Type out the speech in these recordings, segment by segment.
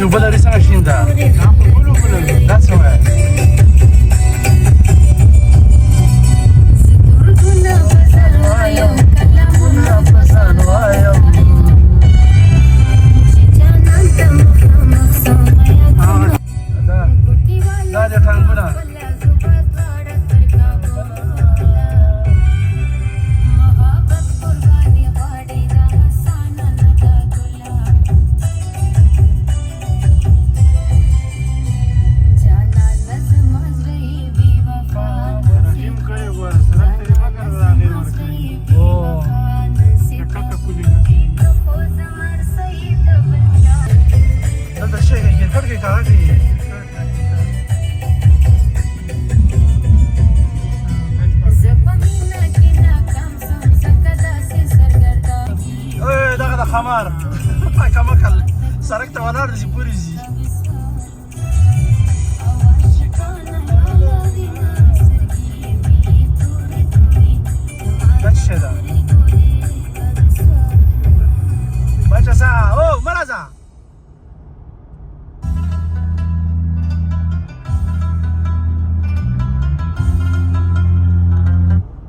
داسې اوبه لري څنګه شین ده دا څه وایه دا د ټانګونه خمار کمکل سرک ته ولاړ دي پوری زی څه ده بچا سا او مرزا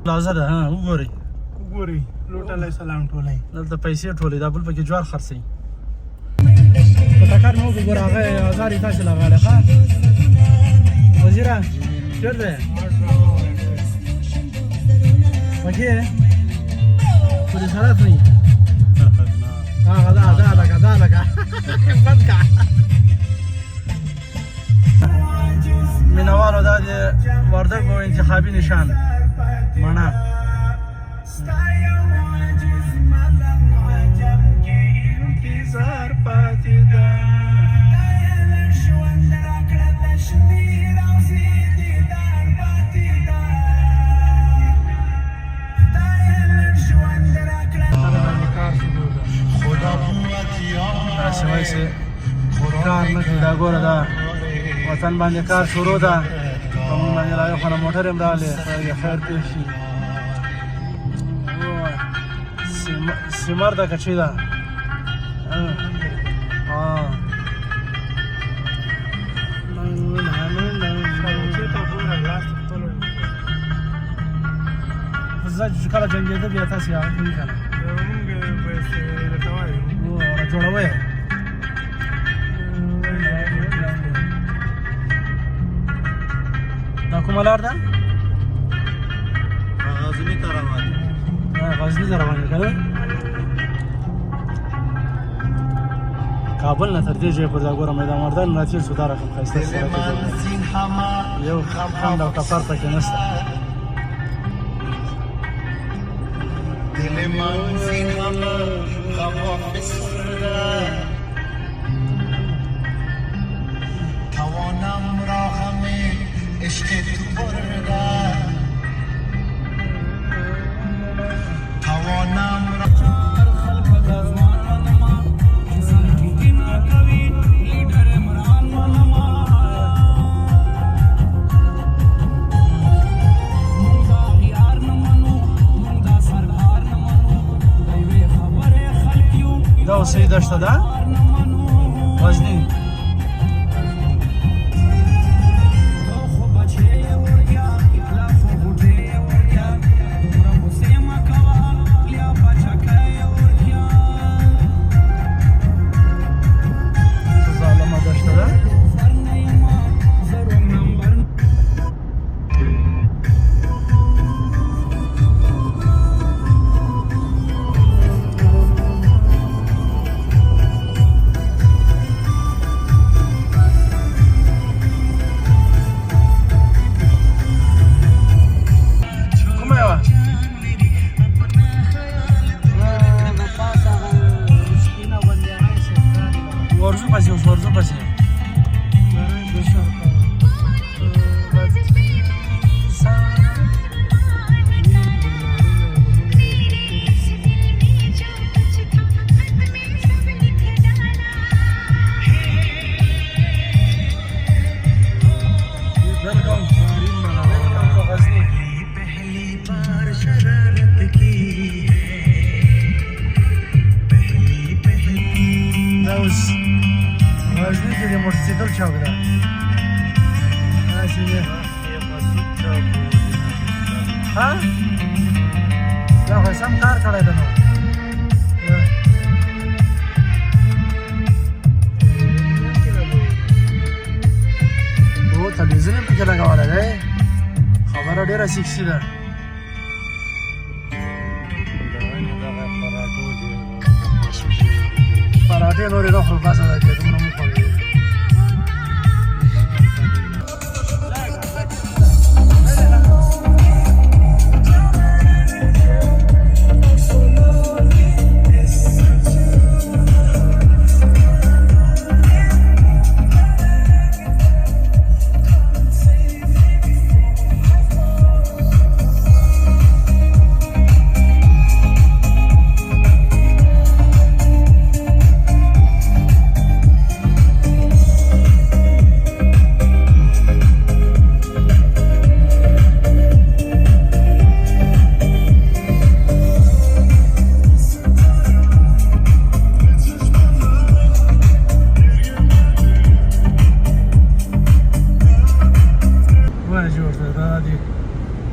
لازم ده ها وګورئ لوټ علی سلام ټولای دلته پیسې ټولې دا بل پکې جوار خرڅي په ټکر مو وګور هغه هزار تاسو لغاله ښا وزیره چیرته پکې پولیس حالت نه دا لگا بند کا مینوالو دا د وردګ انتخابي نشان مانا کار نه کوي دا ګوره دا وطن باندې کار شروع ده موږ باندې راغی خو نه موټر هم راغلی خیر پېښ شي سیمر ده که چی ده زه چې کله جنګېده بیا تاسې هغه کوي که نه جوړوئ دا کومه لار ده؟ غزني ته روان دي. غزني ته روان دي که نه؟ کابل نه تر دې ځایه پورې دا ګوره میدان وردن راتېر شو دا رقم ښایسته سړک یو خنډ او ټپر پکې نشته عشق تو بردن توانم دا اوسې دشته ده غزني ورزو پسې That was کې د موټرسایکل چوک ده داسې دی ها دا خو یې سم کار کړی ده نو هو تلویزیون یې پکې لګولی دی خبره ډېره سیکسي ده پراټې نورې نه خورو بسه ده چې دومره مو خوړلې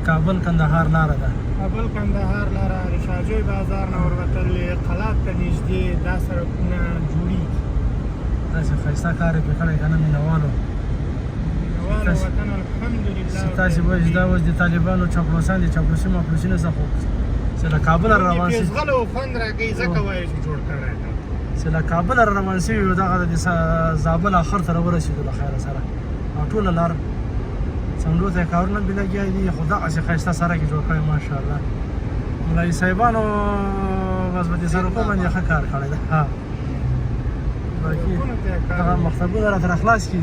کابل کندهار لاره ده کابل کندهار لاره د شاهجوی بازار نه وروتلې قلات ته نږدې دا سړکونه جوړېږي داسې ښایسته کار یې پرې کړی که نه مینهوالو مینهوالو وطن الحمدلله ستاسې وایي چې دا اوس د طالبانو چاپلوسان دي چاپلوسي ماپلوسي نه څه خو چې له کابله را روان شي پیزغلو خوند راکوي ځکه وایي چې جوړ کړی دی چې له کابله را روان شوي وو دغه د زابل اخر ته راورسېدو له خیره سره او ټوله لار څنډو ته کارونه بې لګیا دي خو دغسې ښایسته سړک یې جوړ کړی ماشاءالله مولوي صاحبانو بس په دې سړکو باندې ښه کار کړی دی ها باقي دغه مکتبونه راته راخلاص کړي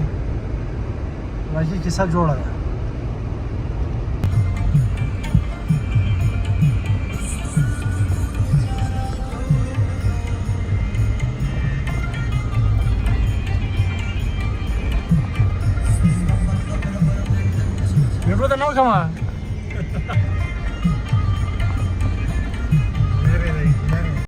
باقي کیسه جوړه ده Bro, no, come on.